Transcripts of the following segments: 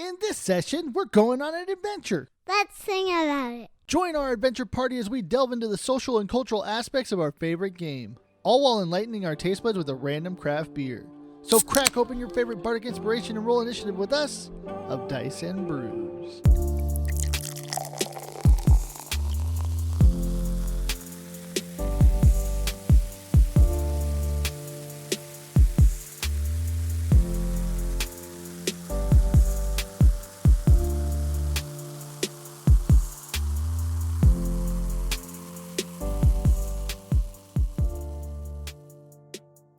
In this session, we're going on an adventure. Let's sing about it. Join our adventure party as we delve into the social and cultural aspects of our favorite game, all while enlightening our taste buds with a random craft beer. So crack open your favorite bardic inspiration and roll initiative with us of Dice and Brews.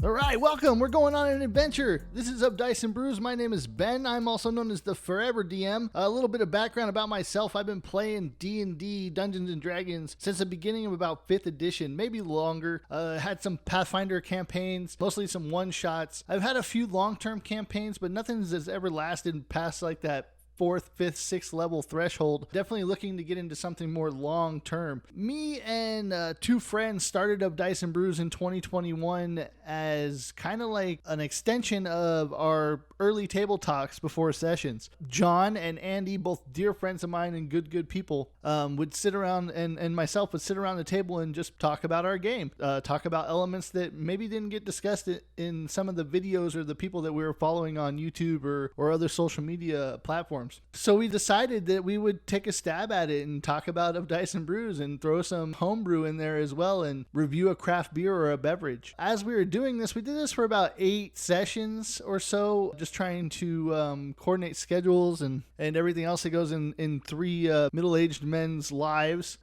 Alright, welcome. We're going on an adventure. This is Of Dice and Brews. My name is Ben. I'm also known as the Forever DM. A little bit of background about myself. I've been playing D&D, Dungeons and Dragons, since the beginning of about 5th edition, maybe longer. Had some Pathfinder campaigns, mostly some one-shots. I've had a few long-term campaigns, but nothing has ever lasted past like that 4th, 5th, 6th level threshold. Definitely looking to get into something more long term. Me and two friends started Of Dice and Brews in 2021 as kind of like an extension of our early table talks before sessions. John and Andy, both dear friends of mine and good people, would sit around and myself would sit around the table and just talk about our game. Talk about elements that maybe didn't get discussed in some of the videos or the people that we were following on YouTube or other social media platforms. So we decided that we would take a stab at it and talk about Of Dice and Brews and throw some homebrew in there as well and review a craft beer or a beverage. As we were doing this, we did this for about 8 sessions or so, just trying to coordinate schedules and everything else that goes in 3 middle-aged men's lives,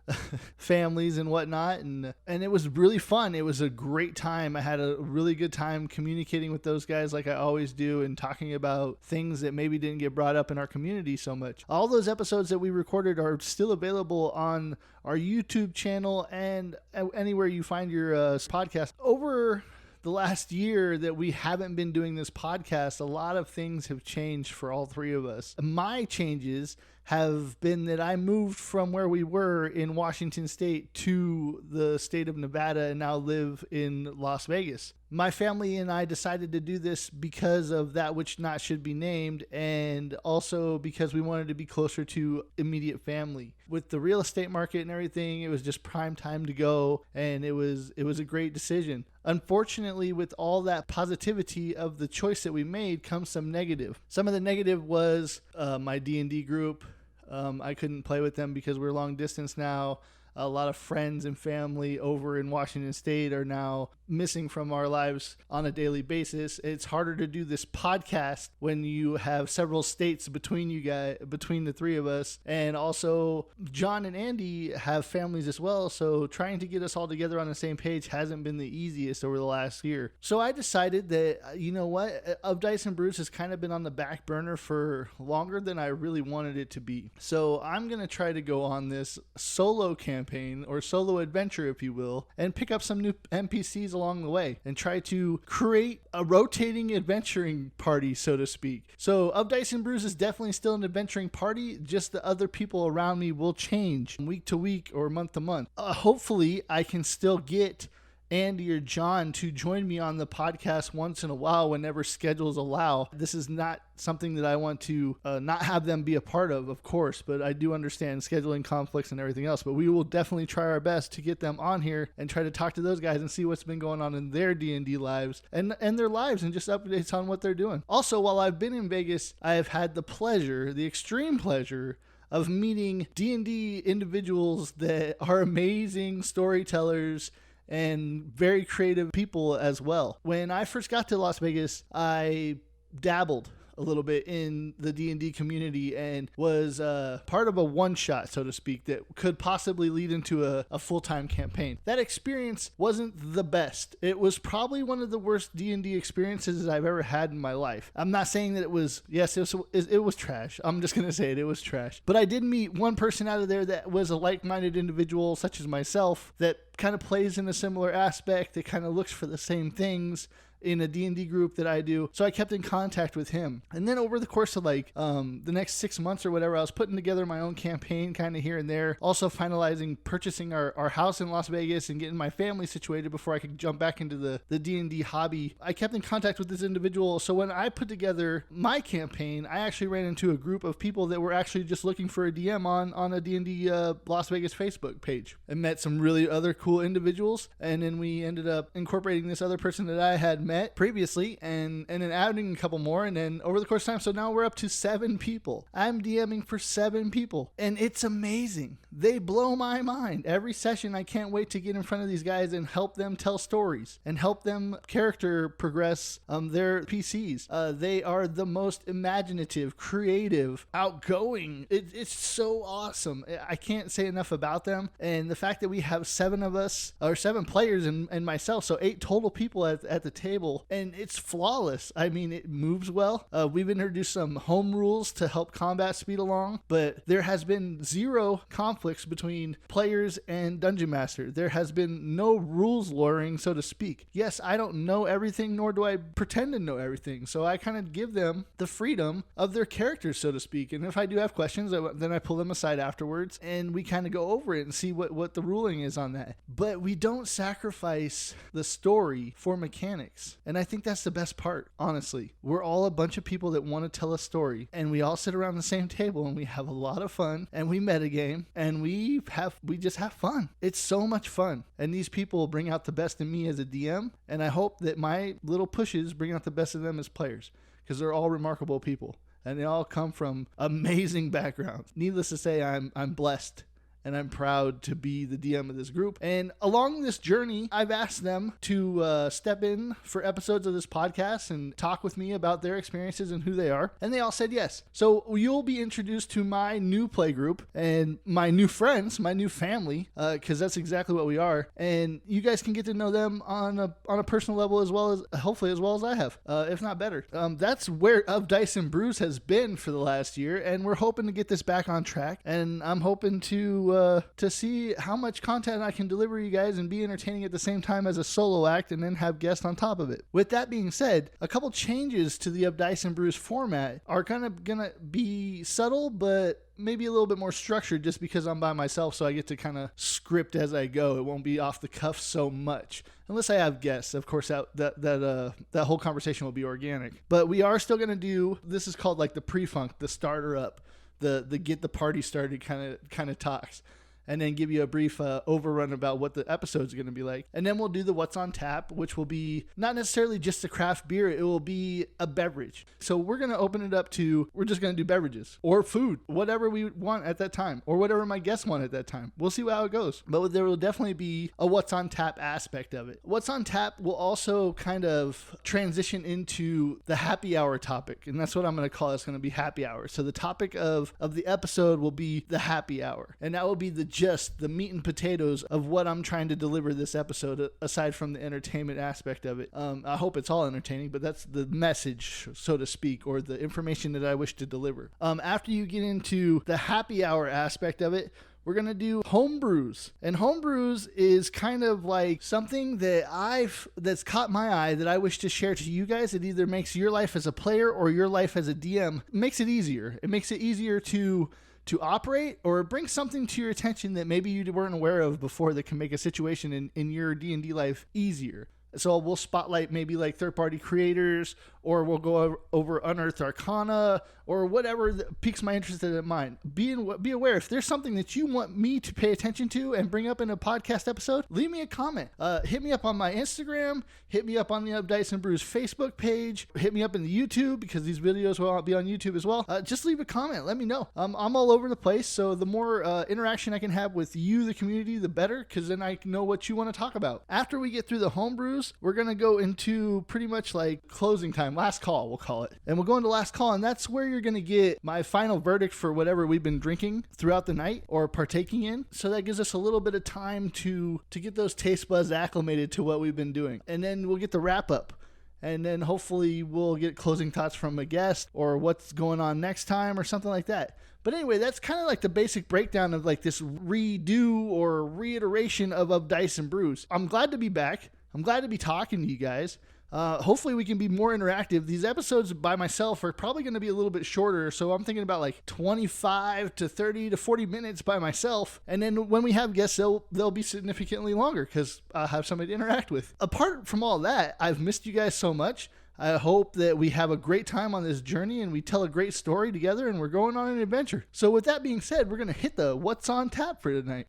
families and whatnot. And it was really fun. It was a great time. I had a really good time communicating with those guys like I always do and talking about things that maybe didn't get brought up in our community so much. All those episodes that we recorded are still available on our YouTube channel and anywhere you find your podcast. Over the last year that we haven't been doing this podcast, a lot of things have changed for all 3 of us. My changes have been that I moved from where we were in Washington State to the state of Nevada and now live in Las Vegas. My family and I decided to do this because of that which not should be named, and also because we wanted to be closer to immediate family. With the real estate market and everything, it was just prime time to go, and it was a great decision. Unfortunately, with all that positivity of the choice that we made comes some negative. Some of the negative was my D&D group. I couldn't play with them because we're long distance now. A lot of friends and family over in Washington State are now missing from our lives on a daily basis. It's harder to do this podcast when you have several states between you guys, between the 3 of us. And also John and Andy have families as well. So trying to get us all together on the same page hasn't been the easiest over the last year. So I decided that, you know what, Of Dice and Brews has kind of been on the back burner for longer than I really wanted it to be. So I'm going to try to go on this solo campaign or solo adventure, if you will, and pick up some new NPCs along the way and try to create a rotating adventuring party, so to speak. So Of Dice and Brews is definitely still an adventuring party, just the other people around me will change week to week or month to month. Hopefully I can still get Andy or John to join me on the podcast once in a while whenever schedules allow. This is not something that I want to not have them be a part of course, but I do understand scheduling conflicts and everything else. But we will definitely try our best to get them on here and try to talk to those guys and see what's been going on in their D&D lives and their lives and just updates on what they're doing. Also, while I've been in Vegas, I have had the extreme pleasure of meeting D&D individuals that are amazing storytellers and very creative people as well. When I first got to Las Vegas, I dabbled a little bit in the D&D community and was part of a one-shot, so to speak, that could possibly lead into a full-time campaign. That experience wasn't the best. It was probably one of the worst D&D experiences I've ever had in my life. I'm not saying that it was trash. I'm just going to say it was trash. But I did meet one person out of there that was a like-minded individual, such as myself, that kind of plays in a similar aspect, that kind of looks for the same things in a D&D group that I do. So I kept in contact with him. And then over the course of like the next 6 months or whatever, I was putting together my own campaign kind of here and there. Also finalizing purchasing our house in Las Vegas and getting my family situated before I could jump back into the D&D hobby. I kept in contact with this individual. So when I put together my campaign, I actually ran into a group of people that were actually just looking for a DM on a D&D Las Vegas Facebook page, and met some really other cool individuals. And then we ended up incorporating this other person that I had met previously and then adding a couple more. And then over the course of time, so now we're up to 7 people. I'm DMing for 7 people, and it's amazing. They blow my mind. Every session, I can't wait to get in front of these guys and help them tell stories and help them character progress their PCs. They are the most imaginative, creative, outgoing. It's so awesome. I can't say enough about them. And the fact that we have 7 of us, or 7 players and myself, so 8 total people at the table, and it's flawless. I mean, it moves well. We've introduced some home rules to help combat speed along, but there has been 0 conflicts between players and Dungeon Master. There has been no rules lawyering, so to speak. Yes, I don't know everything, nor do I pretend to know everything. So I kind of give them the freedom of their characters, so to speak. And if I do have questions, then I pull them aside afterwards and we kind of go over it and see what the ruling is on that. But we don't sacrifice the story for mechanics. And I think that's the best part, honestly. We're all a bunch of people that want to tell a story, and we all sit around the same table and we have a lot of fun, and we metagame, and we just have fun. It's so much fun. And these people bring out the best in me as a DM, and I hope that my little pushes bring out the best of them as players, because they're all remarkable people and they all come from amazing backgrounds. Needless to say, I'm blessed. And I'm proud to be the DM of this group. And along this journey, I've asked them to step in for episodes of this podcast and talk with me about their experiences and who they are. And they all said yes. So you'll be introduced to my new play group and my new friends, my new family, because that's exactly what we are. And you guys can get to know them on a personal level, as well as hopefully as well as I have, if not better. That's where Of Dice and Brews has been for the last year. And we're hoping to get this back on track. And I'm hoping to see how much content I can deliver you guys and be entertaining at the same time as a solo act, and then have guests on top of it. With that being said, a couple changes to the Of Dice and Brews format are gonna be subtle, but maybe a little bit more structured, just because I'm by myself, so I get to kind of script as I go. It won't be off the cuff so much. Unless I have guests, of course, that whole conversation will be organic. But we are still gonna do, this is called like the pre-funk, the starter up, the get the party started kind of talks, and then give you a brief overrun about what the episode's going to be like. And then we'll do the What's on Tap, which will be not necessarily just a craft beer. It will be a beverage. So we're going to open it up to, we're just going to do beverages or food, whatever we want at that time, or whatever my guests want at that time. We'll see how it goes. But there will definitely be a What's on Tap aspect of it. What's on Tap will also kind of transition into the happy hour topic. And that's what I'm going to call it. It's going to be happy hour. So the topic of the episode will be the happy hour. And that will be just the meat and potatoes of what I'm trying to deliver this episode, aside from the entertainment aspect of it. I hope it's all entertaining, but that's the message, so to speak, or the information that I wish to deliver. After you get into the happy hour aspect of it, we're going to do home brews. And home brews is kind of like something that's caught my eye that I wish to share to you guys. It either makes your life as a player or your life as a DM, makes it easier. It makes it easier to operate, or bring something to your attention that maybe you weren't aware of before that can make a situation in your D&D life easier. So we'll spotlight maybe like third-party creators, or we'll go over Unearthed Arcana, or whatever that piques my interest in mind. Be aware, if there's something that you want me to pay attention to and bring up in a podcast episode, leave me a comment. Hit me up on my Instagram, hit me up on the Of Dice and Brews Facebook page, hit me up in the YouTube, because these videos will be on YouTube as well. Just leave a comment, let me know. I'm all over the place, so the more interaction I can have with you, the community, the better, because then I know what you want to talk about. After we get through the home brews, we're going to go into pretty much like closing time, last call, we'll call it. And we'll go into last call, and that's where you're going to get my final verdict for whatever we've been drinking throughout the night or partaking in. So that gives us a little bit of time to get those taste buds acclimated to what we've been doing. And then we'll get the wrap up. And then hopefully we'll get closing thoughts from a guest, or what's going on next time, or something like that. But anyway, that's kind of like the basic breakdown of like this redo or reiteration of Dice and Brews. I'm glad to be back. I'm glad to be talking to you guys. Hopefully we can be more interactive. These episodes by myself are probably going to be a little bit shorter, so I'm thinking about like 25 to 30 to 40 minutes by myself. And then when we have guests, they'll be significantly longer because I'll have somebody to interact with. Apart from all that, I've missed you guys so much. I hope that we have a great time on this journey and we tell a great story together and we're going on an adventure. So with that being said, we're going to hit the what's on tap for tonight.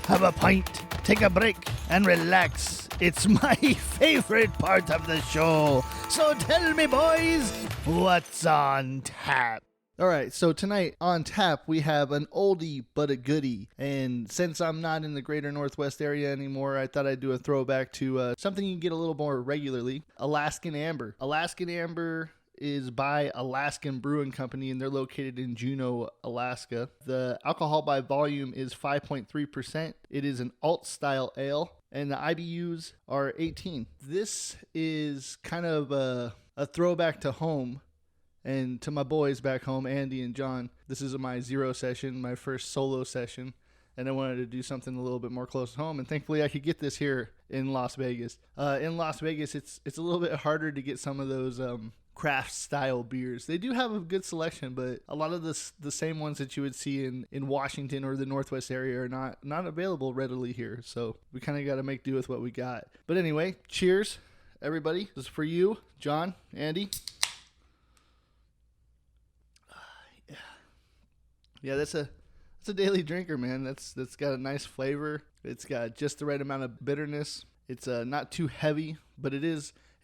Have a pint, take a break, and relax. It's my favorite part of the show. So tell me, boys, what's on tap? All right, so tonight on tap, we have an oldie but a goodie. And since I'm not in the greater Northwest area anymore, I thought I'd do a throwback to something you can get a little more regularly, Alaskan Amber. Alaskan Amber is by Alaskan Brewing Company, and they're located in Juneau, Alaska. The alcohol by volume is 5.3%. It is an alt-style ale, and the IBUs are 18. This is kind of a throwback to home and to my boys back home, Andy and John. This is my zero session, my first solo session, and I wanted to do something a little bit more close to home, and thankfully I could get this here in Las Vegas. In Las Vegas, it's a little bit harder to get some of those craft style beers. They do have a good selection, but a lot of the same ones that you would see in Washington or the Northwest area are not available readily here. So we kind of got to make do with what we got. But anyway, cheers, everybody. This is for you, John, Andy. Yeah, that's a daily drinker, man. That's got a nice flavor. It's got just the right amount of bitterness. It's not too heavy, but it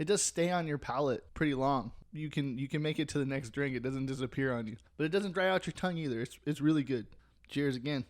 does stay on your palate pretty long. You can make it to the next drink. It doesn't disappear on you. But it doesn't dry out your tongue either. It's really good. Cheers again.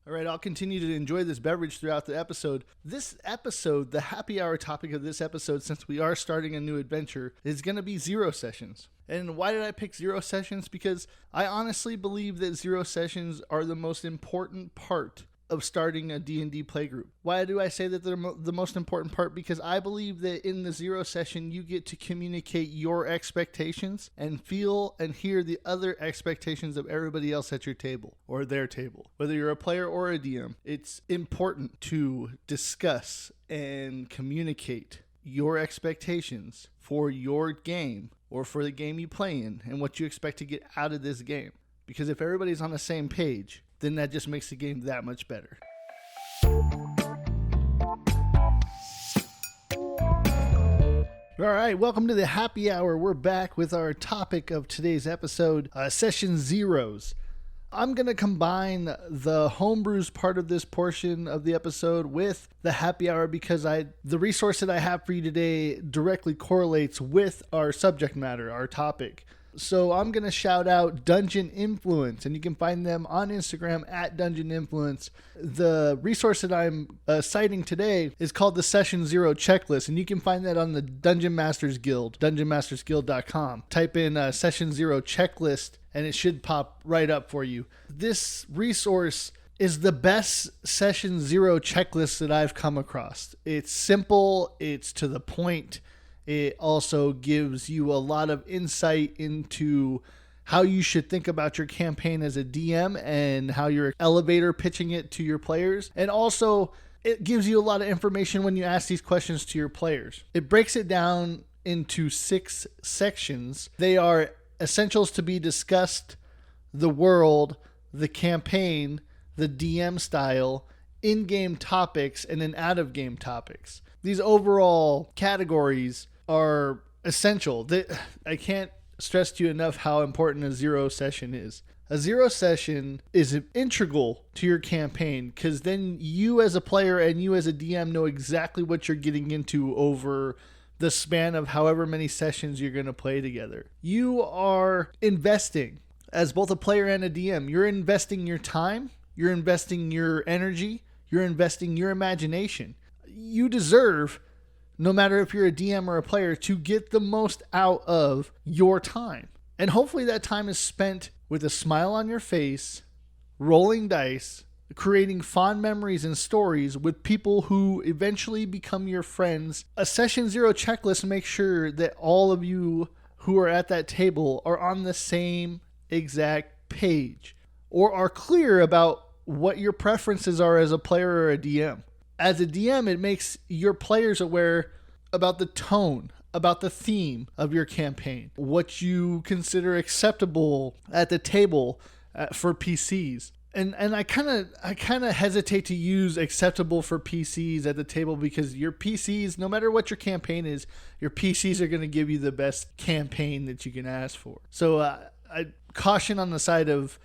All right, I'll continue to enjoy this beverage throughout the episode. This episode, the happy hour topic of this episode, since we are starting a new adventure, is going to be zero sessions. And why did I pick zero sessions? Because I honestly believe that zero sessions are the most important part of starting a D&D playgroup. Why do I say that they're the most important part? Because I believe that in the zero session, you get to communicate your expectations and feel and hear the other expectations of everybody else at your table or their table. Whether you're a player or a DM, it's important to discuss and communicate your expectations for your game or for the game you play in and what you expect to get out of this game. Because if everybody's on the same page, then that just makes the game that much better. All right, welcome to the happy hour. We're back with our topic of today's episode, Session Zeros. I'm going to combine the homebrews part of this portion of the episode with the happy hour because the resource that I have for you today directly correlates with our subject matter, our topic. So I'm going to shout out Dungeon Influence, and you can find them on Instagram at Dungeon Influence. The resource that I'm citing today is called the SessionZero Checklist, and you can find that on the Dungeon Masters Guild, dungeonmastersguild.com. Type in SessionZero Checklist, and it should pop right up for you. This resource is the best SessionZero checklist that I've come across. It's simple, it's to the point. It also gives you a lot of insight into how you should think about your campaign as a DM and how you're elevator pitching it to your players. And also, it gives you a lot of information when you ask these questions to your players. It breaks it down into 6 sections. They are essentials to be discussed, the world, the campaign, the DM style, in-game topics, and then out-of-game topics. These overall categories are essential. I can't stress to you enough how important a zero session is. A zero session is integral to your campaign because then you as a player and you as a DM know exactly what you're getting into over the span of however many sessions you're going to play together. You are investing as both a player and a DM. You're investing your time, you're investing your energy, you're investing your imagination. You deserve, no matter if you're a DM or a player, to get the most out of your time. And hopefully that time is spent with a smile on your face, rolling dice, creating fond memories and stories with people who eventually become your friends. A SessionZero checklist makes sure that all of you who are at that table are on the same exact page, or are clear about what your preferences are as a player or a DM. As a DM, it makes your players aware about the tone, about the theme of your campaign, what you consider acceptable at the table for PCs. And I kind of hesitate to use acceptable for PCs at the table, because your PCs, no matter what your campaign is, your PCs are going to give you the best campaign that you can ask for. So I caution on the side of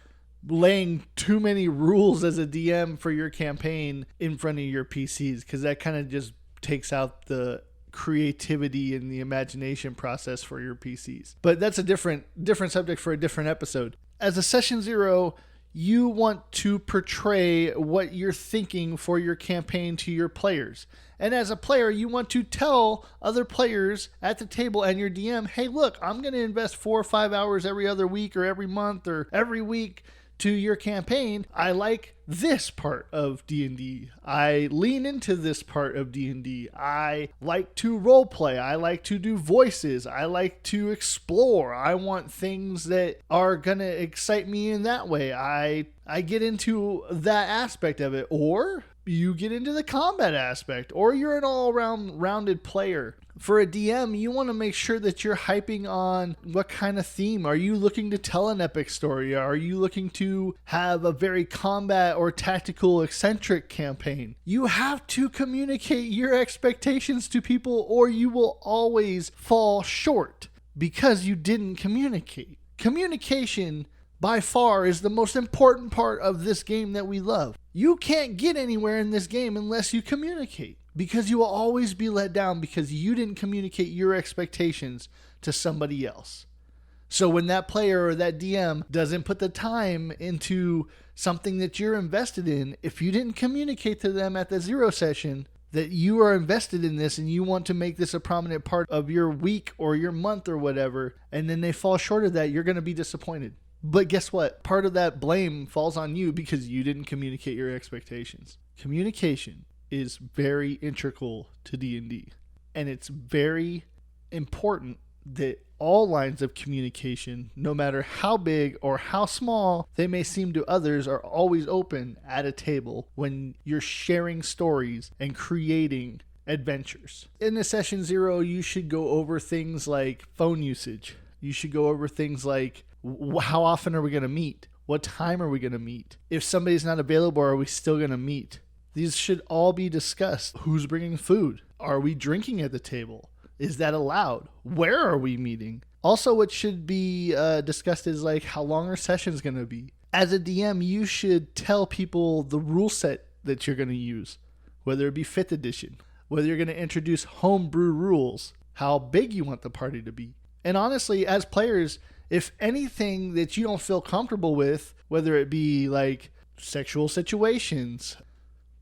laying too many rules as a DM for your campaign in front of your PCs, because that kind of just takes out the creativity and the imagination process for your PCs. But that's a different subject for a different episode. As a Session Zero, you want to portray what you're thinking for your campaign to your players. And as a player, you want to tell other players at the table and your DM, hey, look, I'm going to invest 4 or 5 hours every other week or every month or every week to your campaign. I like this part of D&D. I lean into this part of D&D. I like to role play. I like to do voices. I like to explore. I want things that are going to excite me in that way. I get into that aspect of it. Or you get into the combat aspect, or you're an all-around rounded player. For a DM, you want to make sure that you're hyping on what kind of theme. Are you looking to tell an epic story? Are you looking to have a very combat or tactical eccentric campaign? You have to communicate your expectations to people, or you will always fall short because you didn't communicate. Communication by far is the most important part of this game that we love. You can't get anywhere in this game unless you communicate, because you will always be let down because you didn't communicate your expectations to somebody else. So when that player or that DM doesn't put the time into something that you're invested in, if you didn't communicate to them at the zero session that you are invested in this and you want to make this a prominent part of your week or your month or whatever, and then they fall short of that, you're going to be disappointed. But guess what? Part of that blame falls on you because you didn't communicate your expectations. Communication is very integral to D&D. And it's very important that all lines of communication, no matter how big or how small they may seem to others, are always open at a table when you're sharing stories and creating adventures. In a Session Zero, you should go over things like phone usage. You should go over things like, how often are we going to meet? What time are we going to meet? If somebody's not available, are we still going to meet? These should all be discussed. Who's bringing food? Are we drinking at the table? Is that allowed? Where are we meeting? Also, what should be discussed is like, how long are sessions going to be? As a DM, you should tell people the rule set that you're going to use, whether it be 5th edition, whether you're going to introduce homebrew rules, how big you want the party to be. And honestly, as players, if anything that you don't feel comfortable with, whether it be like sexual situations,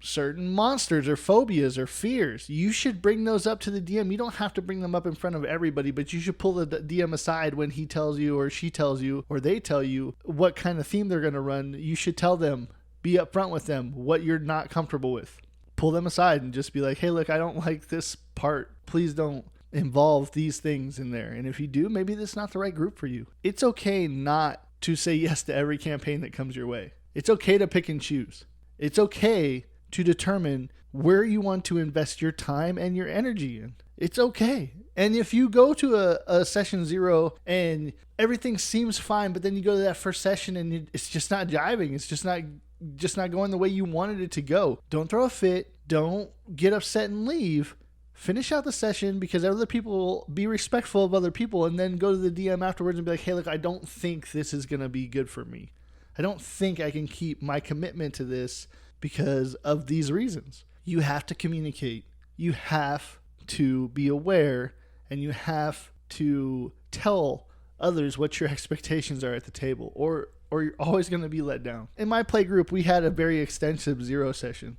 certain monsters or phobias or fears, you should bring those up to the DM. You don't have to bring them up in front of everybody, but you should pull the DM aside when he tells you or she tells you or they tell you what kind of theme they're going to run. You should tell them, be upfront with them, what you're not comfortable with. Pull them aside and just be like, hey, look, I don't like this part. Please don't involve these things in there. And if you do, maybe this is not the right group for you. It's okay not to say yes to every campaign that comes your way. It's okay to pick and choose. It's okay to determine where you want to invest your time and your energy in. It's okay. And if you go to a Session Zero and everything seems fine, but then you go to that first session and it's just not jiving, it's just not going the way you wanted it to go, don't throw a fit. Don't get upset and leave. Finish out the session, because other people, be respectful of other people, and then go to the DM afterwards and be like, hey, look, I don't think this is going to be good for me. I don't think I can keep my commitment to this because of these reasons. You have to communicate. You have to be aware, and you have to tell others what your expectations are at the table, or you're always going to be let down. In my play group, we had a very extensive zero session.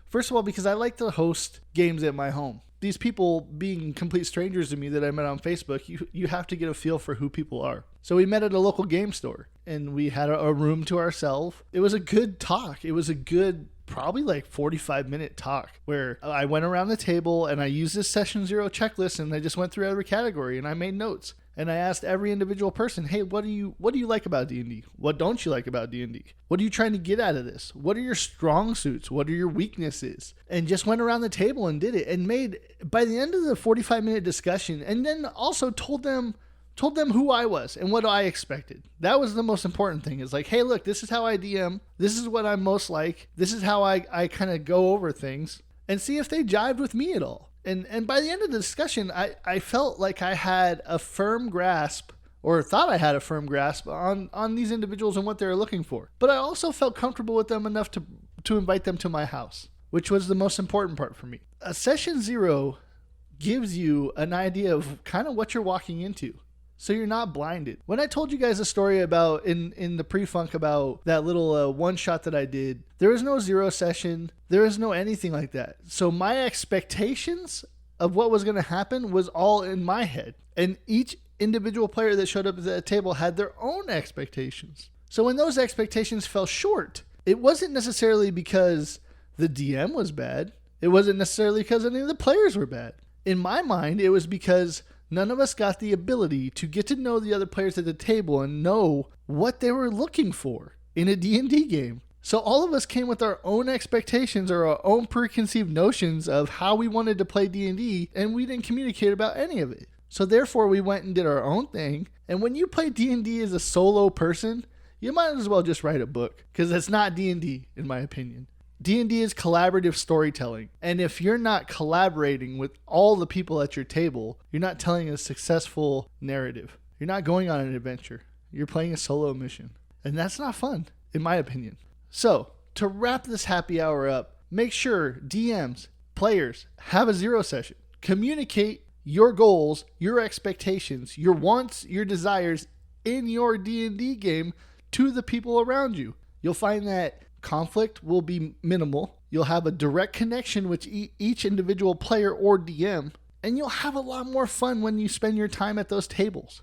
First of all, because I like to host games at my home. These people being complete strangers to me that I met on Facebook, you have to get a feel for who people are. So we met at a local game store, and we had a room to ourselves. It was a good talk. It was a good, probably like 45-minute talk, where I went around the table and I used this Session Zero checklist, and I just went through every category and I made notes. And I asked every individual person, hey, what do you like about D&D? What don't you like about D&D? What are you trying to get out of this? What are your strong suits? What are your weaknesses? And just went around the table and did it, and made, by the end of the 45-minute discussion, and then also told them who I was and what I expected. That was the most important thing. Is like, hey, look, this is how I DM. This is what I'm most like. This is how I kind of go over things, and see if they jived with me at all. And by the end of the discussion, I felt like I had a firm grasp, or thought I had a firm grasp on these individuals and what they were looking for. But I also felt comfortable with them enough to invite them to my house, which was the most important part for me. SessionZero gives you an idea of kind of what you're walking into, so you're not blinded. When I told you guys a story about in the pre-funk about that little one shot that I did, there was no zero session. There was no anything like that. So my expectations of what was going to happen was all in my head. And each individual player that showed up at the table had their own expectations. So when those expectations fell short, it wasn't necessarily because the DM was bad. It wasn't necessarily because any of the players were bad. In my mind, it was because none of us got the ability to get to know the other players at the table and know what they were looking for in a D&D game. So all of us came with our own expectations or our own preconceived notions of how we wanted to play D&D, and we didn't communicate about any of it. So therefore, we went and did our own thing. And when you play D&D as a solo person, you might as well just write a book, because it's not D&D, in my opinion. D&D is collaborative storytelling. And if you're not collaborating with all the people at your table, you're not telling a successful narrative. You're not going on an adventure. You're playing a solo mission. And that's not fun, in my opinion. So, to wrap this happy hour up, make sure DMs, players, have a zero session. Communicate your goals, your expectations, your wants, your desires in your D&D game to the people around you. You'll find that conflict will be minimal. You'll have a direct connection with each individual player or DM, and you'll have a lot more fun when you spend your time at those tables,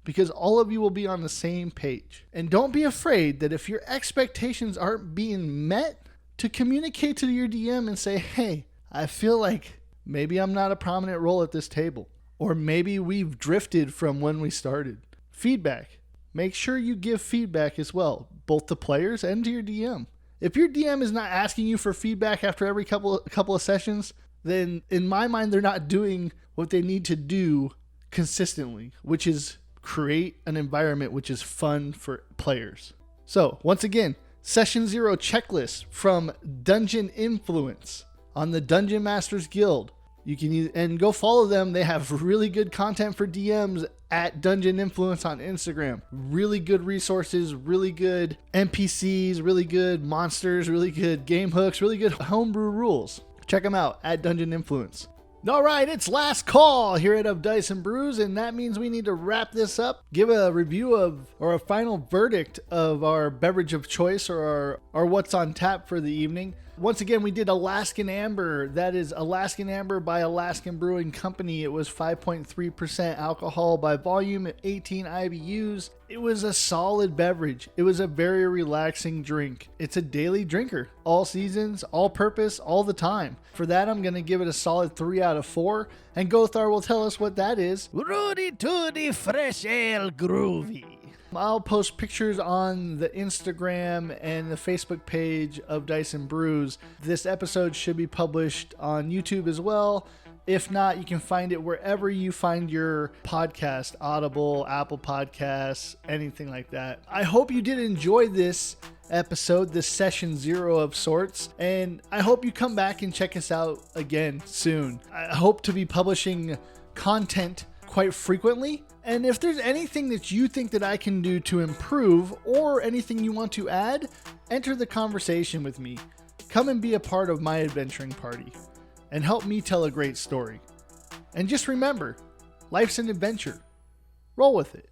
because all of you will be on the same page. And don't be afraid that if your expectations aren't being met, to communicate to your DM and say, hey, I feel like maybe I'm not a prominent role at this table, or maybe we've drifted from when we started. Feedback. Make sure you give feedback as well, both to players and to your DM. If your DM is not asking you for feedback after every couple of sessions, then in my mind, they're not doing what they need to do consistently, which is create an environment which is fun for players. So once again, SessionZero checklist from Dungeon Influence on the Dungeon Masters Guild. You can and go follow them. They have really good content for DMs at Dungeon Influence on Instagram. Really good resources, really good NPCs, really good monsters, really good game hooks, really good homebrew rules. Check them out at Dungeon Influence. All right, it's last call here at Dice and Brews, and that means we need to wrap this up, give a review of, or a final verdict of our beverage of choice, or our what's on tap for the evening. Once again, we did Alaskan Amber. That is Alaskan Amber by Alaskan Brewing Company. It was 5.3% alcohol by volume, 18 IBUs. It was a solid beverage. It was a very relaxing drink. It's a daily drinker. All seasons, all purpose, all the time. For that, I'm going to give it a solid 3 out of 4. And Gothar will tell us what that is. Rudy Tooty Fresh Ale Groovy. I'll post pictures on the Instagram and the Facebook page of Dice and Brews. This episode should be published on YouTube as well. If not, you can find it wherever you find your podcast, Audible, Apple Podcasts, anything like that. I hope you did enjoy this episode, this SessionZero of sorts, and I hope you come back and check us out again soon. I hope to be publishing content quite frequently. And if there's anything that you think that I can do to improve, or anything you want to add, enter the conversation with me. Come and be a part of my adventuring party, and help me tell a great story. And just remember, life's an adventure. Roll with it.